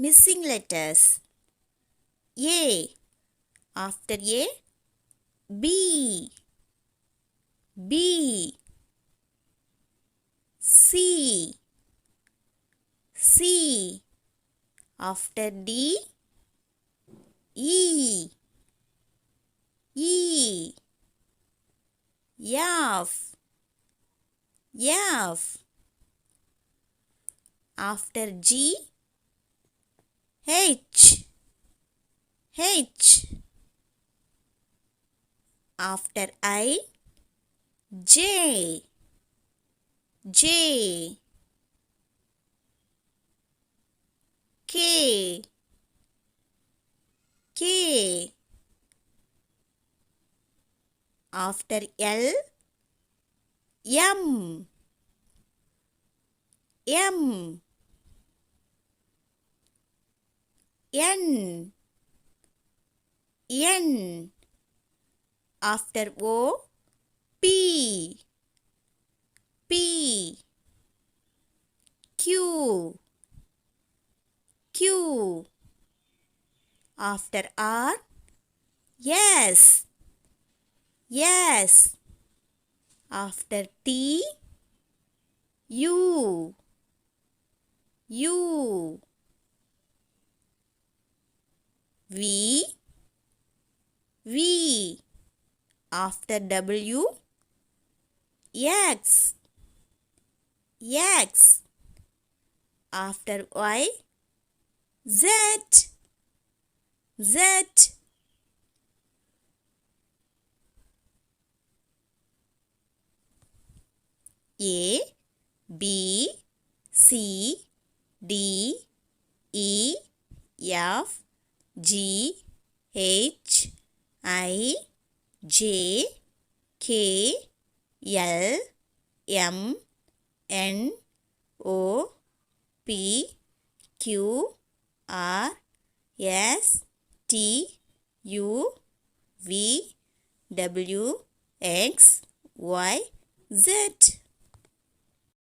Missing letters. A. After A, B. B. C. C. After D, E. E. F. F. After G, H. H. After I, J. J. K. K. After L, M. M. N. N. After O, P. P. Q. Q. After R, S. S. After T, U. U. V. V. After W, X. X. After Y, Z. Z. A, B, C, D, E, F, G, H, I, J, K, L, M, N, O, P, Q, R, S, T, U, V, W, X, Y, Z.